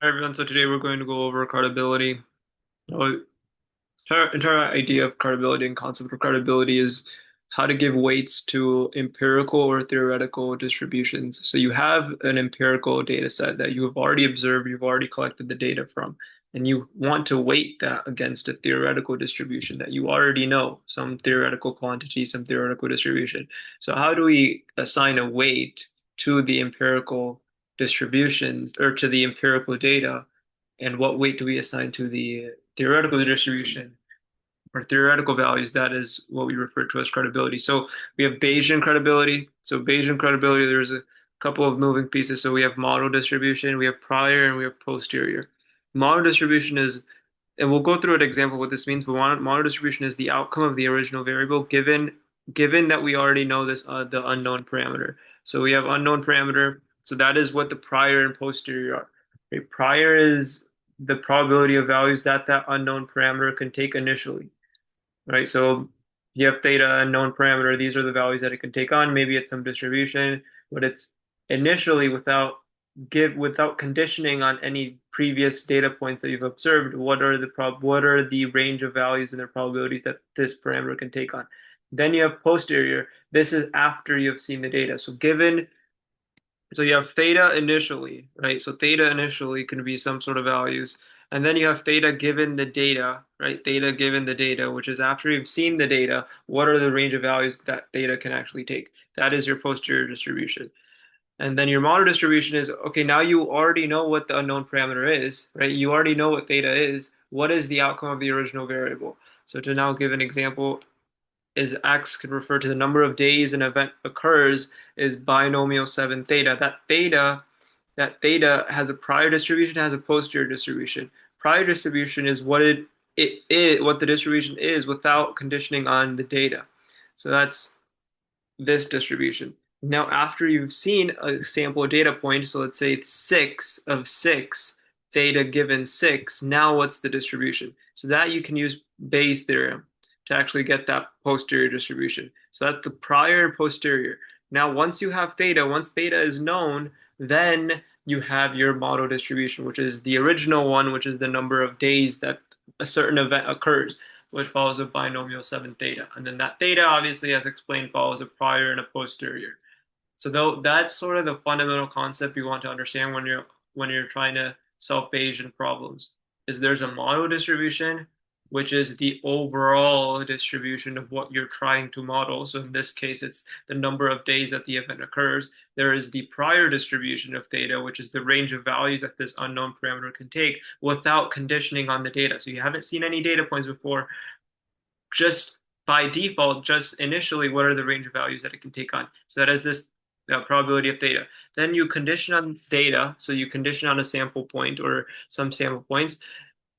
Hi everyone, so today we're going to go over credibility. So, entire idea of credibility and concept of credibility is how to give weights to empirical or theoretical distributions. So you have an empirical data set that you have already observed, you've already collected the data from, and you want to weight that against a theoretical distribution that you already know, some theoretical quantity, some theoretical distribution. So how do we assign a weight to the empirical distributions or to the empirical data? And what weight do we assign to the theoretical distribution or theoretical values? That is what we refer to as credibility. So we have Bayesian credibility. So Bayesian credibility, there's a couple of moving pieces. So we have model distribution, we have prior, and we have posterior. Model distribution is, and we'll go through an example of what this means, but model distribution is the outcome of the original variable given that we already know this the unknown parameter. So we have unknown parameter. So that is what the prior and posterior are. Right? Prior is the probability of values that that unknown parameter can take initially. Right? So you have theta, unknown parameter. These are the values that it can take on. Maybe it's some distribution, but it's initially without conditioning on any previous data points that you've observed. What are the range of values and their probabilities that this parameter can take on? Then you have posterior. This is after you have seen the data. So you have theta initially, right? So theta initially can be some sort of values. And then you have theta given the data, right? Theta given the data, which is after you've seen the data, what are the range of values that theta can actually take? That is your posterior distribution. And then your model distribution is, okay, now you already know what the unknown parameter is, right? You already know what theta is. What is the outcome of the original variable? So to now give an example, is x can refer to the number of days an event occurs is binomial 7 theta. That theta has a prior distribution, has a posterior distribution. Prior distribution is it is what the distribution is without conditioning on the data. So that's this distribution. Now, after you've seen a sample data point, so let's say it's 6 of 6, theta given 6, now what's the distribution? So that you can use Bayes' theorem to actually get that posterior distribution. So that's the prior and posterior. Now, once theta is known, then you have your model distribution, which is the original one, which is the number of days that a certain event occurs, which follows a binomial 7 theta. And then that theta, obviously, as explained, follows a prior and a posterior. So though that's sort of the fundamental concept you want to understand when you're trying to solve Bayesian problems, is there's a model distribution, which is the overall distribution of what you're trying to model. So in this case, it's the number of days that the event occurs. There is the prior distribution of theta, which is the range of values that this unknown parameter can take without conditioning on the data. So you haven't seen any data points before, just by default, just initially, what are the range of values that it can take on? So that is this probability of theta. Then you condition on data, so you condition on a sample point or some sample points.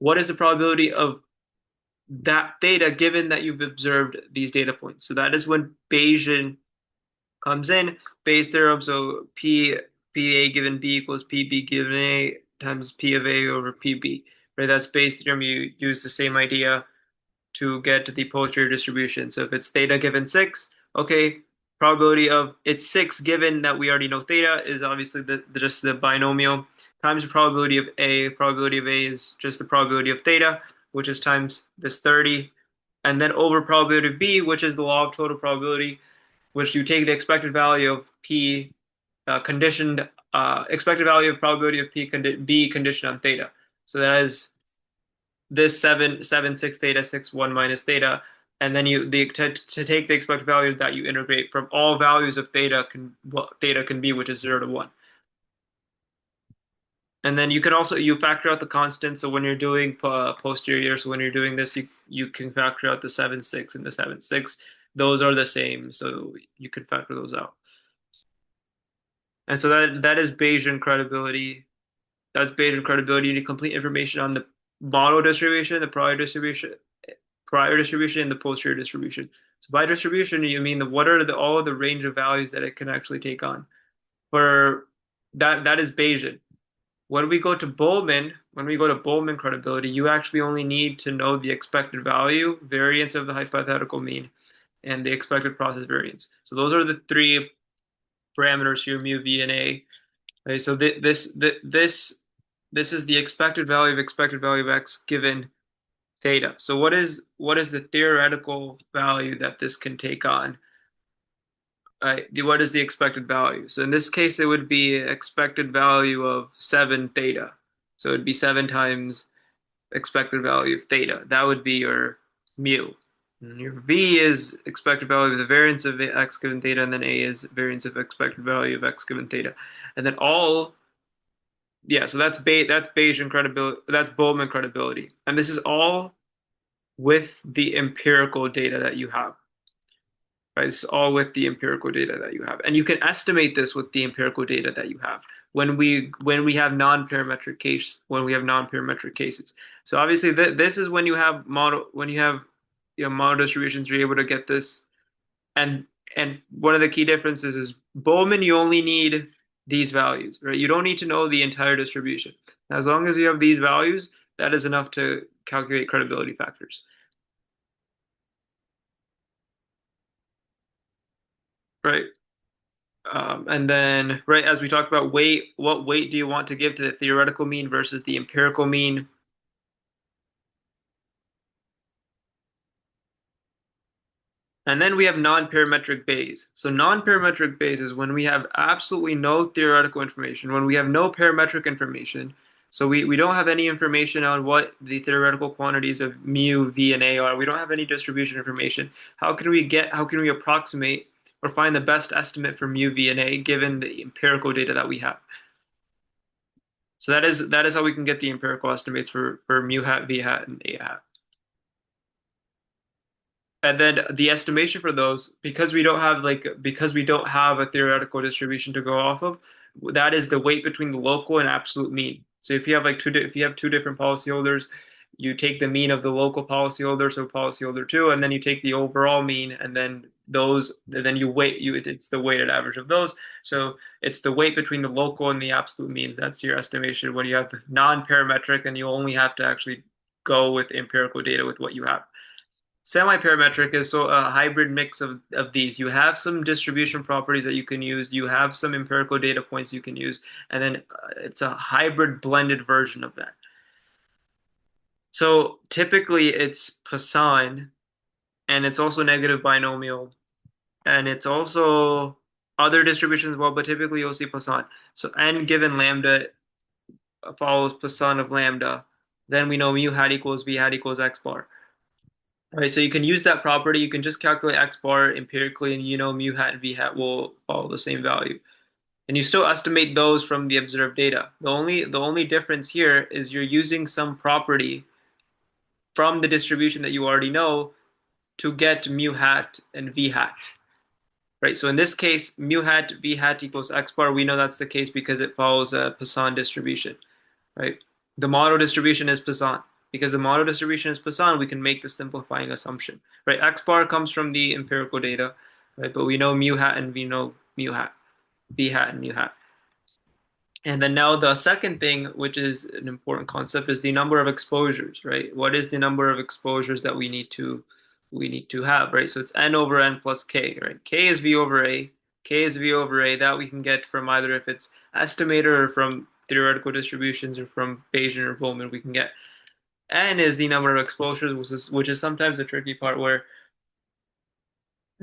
What is the probability of that theta given that you've observed these data points? So that is when Bayesian comes in, Bayes' theorem. So P A given B equals P B given A times P of A over P B. Right? That's Bayes' theorem. You use the same idea to get to the posterior distribution. So if it's theta given 6, okay, probability of it's 6 given that we already know theta is obviously just the binomial times the probability of A. Probability of A is just the probability of theta, which is times this 30, and then over probability of B, which is the law of total probability, which you take the expected value of P conditioned expected value of probability of B conditioned on theta. So that is this 7 6 theta 6 1 minus theta, and then to take the expected value that you integrate from all values of theta can what theta can be, which is 0 to 1. And then you can also you factor out the constant. So when you're doing posterior, so when you're doing this, you can factor out the 7 6 and the 7 6. Those are the same, so you can factor those out. And so that is Bayesian credibility. That's Bayesian credibility. You need complete information on the model distribution, the prior distribution, and the posterior distribution. So by distribution, you mean what are all of the range of values that it can actually take on. For that is Bayesian. When we go to Bowman credibility, you actually only need to know the expected value, variance of the hypothetical mean, and the expected process variance. So those are the three parameters here, mu, v, and a. Okay, so this this is the expected value of x given theta. So what is the theoretical value that this can take on? What is the expected value? So in this case, it would be expected value of 7 theta. So it'd be 7 times expected value of theta. That would be your mu. And your v is expected value of the variance of x given theta, and then a is variance of expected value of x given theta. And then all, yeah, so that's Bayesian credibility, that's Bowman credibility. And this is all with the empirical data that you have. Right? It's all with the empirical data that you have. And you can estimate this with the empirical data that you have when we have non-parametric cases. So obviously this is when you have model distributions, you're able to get this. And one of the key differences is Bowman, you only need these values, right? You don't need to know the entire distribution. As long as you have these values, that is enough to calculate credibility factors, right? And then, right, as we talked about weight, what weight do you want to give to the theoretical mean versus the empirical mean? And then we have non-parametric Bayes. So non-parametric Bayes is when we have absolutely no theoretical information, when we have no parametric information. So we don't have any information on what the theoretical quantities of mu, v, and a are. We don't have any distribution information. How can we approximate or find the best estimate for mu, v, and a given the empirical data that we have? So that is how we can get the empirical estimates for mu hat, v hat, and a hat. And then the estimation for those, because we don't have a theoretical distribution to go off of, that is the weight between the local and absolute mean. So if you have two different policyholders, you take the mean of the local policyholder, so policyholder two, and then you take the overall mean, and then you weight you it's the weighted average of those. So it's the weight between the local and the absolute means. That's your estimation when you have non-parametric, and you only have to actually go with empirical data with what you have. Semi-parametric is so a hybrid mix of these. You have some distribution properties that you can use, you have some empirical data points you can use, and then it's a hybrid blended version of that. So typically it's Poisson, and it's also negative binomial, and it's also other distributions as well, but typically you'll see Poisson. So n given lambda follows Poisson of lambda. Then we know mu hat equals v hat equals x bar. Right, so you can use that property. You can just calculate x bar empirically, and you know mu hat and v hat will follow the same value. And you still estimate those from the observed data. The only difference here is you're using some property from the distribution that you already know to get mu hat and v hat. Right, so in this case, mu hat v hat equals x bar. We know that's the case because it follows a Poisson distribution. Right, the model distribution is Poisson. Because the model distribution is Poisson, we can make the simplifying assumption. Right, x bar comes from the empirical data, right? But we know mu hat and we know mu hat, v hat and mu hat. And then now the second thing, which is an important concept, is the number of exposures, right? What is the number of exposures that we need to have, right? So it's n over n plus k, right? K is v over a, k is v over a. That we can get from either if it's estimator or from theoretical distributions or from Bayesian or Bowman. We can get n is the number of exposures, which is sometimes the tricky part where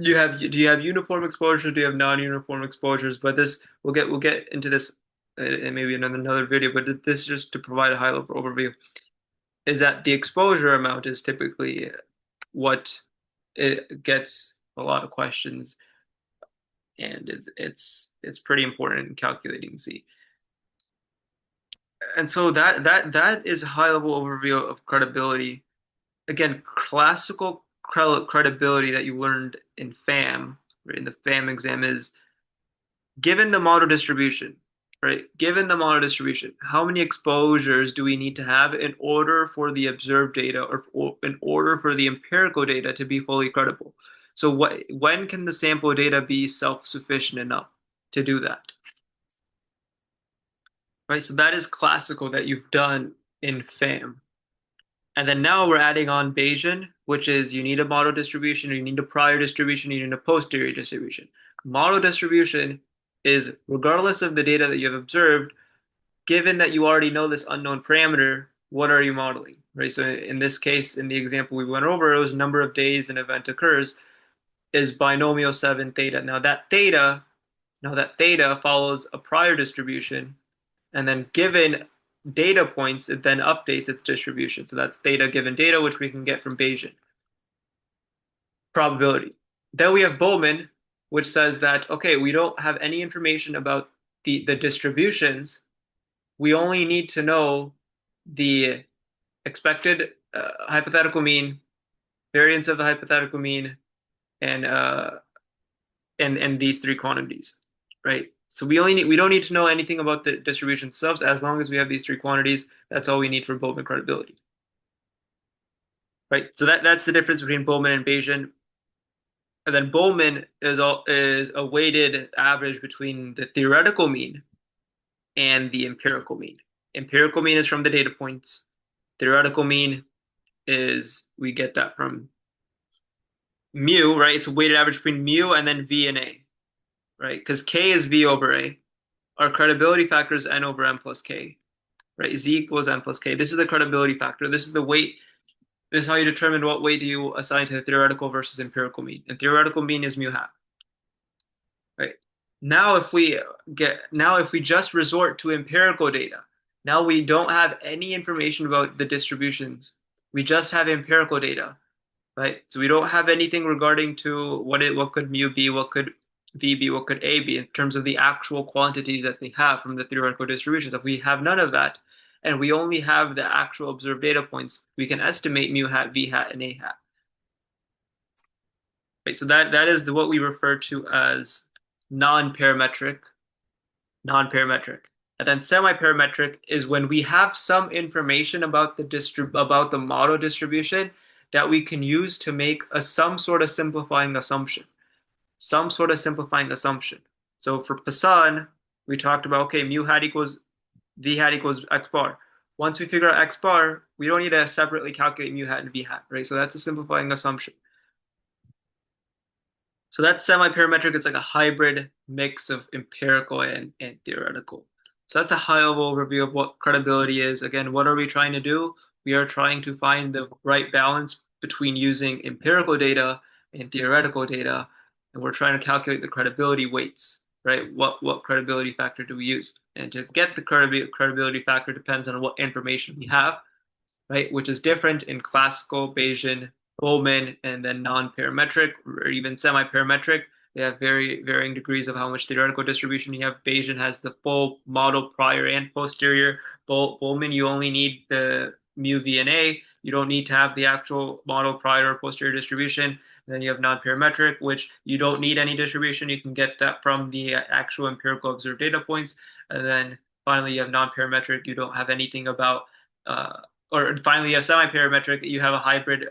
do you have uniform exposure, do you have non-uniform exposures? But this we'll get into this in maybe another video, but this is just to provide a high level overview, is that the exposure amount is typically what it gets a lot of questions, and it's pretty important in calculating Z. And so that is a high level overview of credibility. Again, classical credibility that you learned in FAM, right, in the FAM exam is given the model distribution, right? Given the model distribution, how many exposures do we need to have in order for the observed data or in order for the empirical data to be fully credible? So when can the sample data be self-sufficient enough to do that? Right, so that is classical that you've done in FAM. And then now we're adding on Bayesian, which is you need a model distribution, you need a prior distribution, you need a posterior distribution. Model distribution is regardless of the data that you've observed, given that you already know this unknown parameter, what are you modeling, right? So in this case, in the example we went over, it was number of days an event occurs is binomial 7 theta. Now that theta follows a prior distribution, and then given data points, it then updates its distribution. So that's theta given data, which we can get from Bayesian probability. Then we have Bowman, which says that, okay, we don't have any information about the distributions. We only need to know the expected hypothetical mean, variance of the hypothetical mean, and these three quantities, right? So we don't need to know anything about the distribution subs as long as we have these three quantities. That's all we need for Bowman credibility, right? So that's the difference between Bowman and Bayesian. And then Bowman is a weighted average between the theoretical mean and the empirical mean. Empirical mean is from the data points. Theoretical mean is we get that from mu, right? It's a weighted average between mu and then v and a, right? Because k is v over a. Our credibility factor is n over m plus k, right? Z equals n plus k. This is the credibility factor. This is the weight. This is how you determine what weight do you assign to the theoretical versus empirical mean. And theoretical mean is mu hat, right? Now if we just resort to empirical data, now we don't have any information about the distributions. We just have empirical data, right? So we don't have anything regarding to what could mu be, what could v be, what could a be in terms of the actual quantities that we have from the theoretical distributions. If we have none of that, and we only have the actual observed data points, we can estimate mu hat, v hat, and a hat. Right, so that is what we refer to as non-parametric, non-parametric. And then semi-parametric is when we have some information about the model distribution that we can use to make some sort of simplifying assumption. Some sort of simplifying assumption. So for Poisson, we talked about, okay, mu hat equals v hat equals x bar. Once we figure out x bar, we don't need to separately calculate mu hat and v hat, right? So that's a simplifying assumption. So that's semi-parametric. It's like a hybrid mix of empirical and theoretical. So that's a high-level overview of what credibility is. Again, what are we trying to do? We are trying to find the right balance between using empirical data and theoretical data, and we're trying to calculate the credibility weights, right? What credibility factor do we use? And to get the credibility factor depends on what information we have, right? Which is different in classical, Bayesian, Bowman, and then non-parametric or even semi-parametric. They have very varying degrees of how much theoretical distribution you have. Bayesian has the full model prior and posterior. Bowman, you only need the mu, v, and a. You don't need to have the actual model prior or posterior distribution. And then you have non-parametric, which you don't need any distribution. You can get that from the actual empirical observed data points. And then finally, you have non-parametric. You don't have anything about or finally, you have semi-parametric. You have a hybrid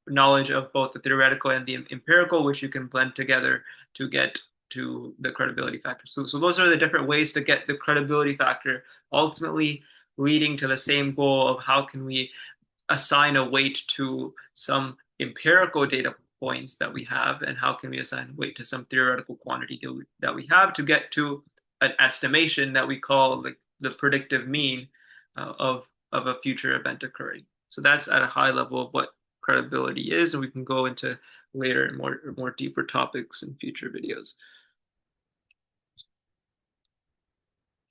knowledge of both the theoretical and the empirical, which you can blend together to get to the credibility factor. So those are the different ways to get the credibility factor, ultimately leading to the same goal of how can we assign a weight to some empirical data points that we have, and how can we assign weight to some theoretical quantity that we have to get to an estimation that we call like the predictive mean of a future event occurring. So that's at a high level of what credibility is, and we can go into later and more deeper topics in future videos.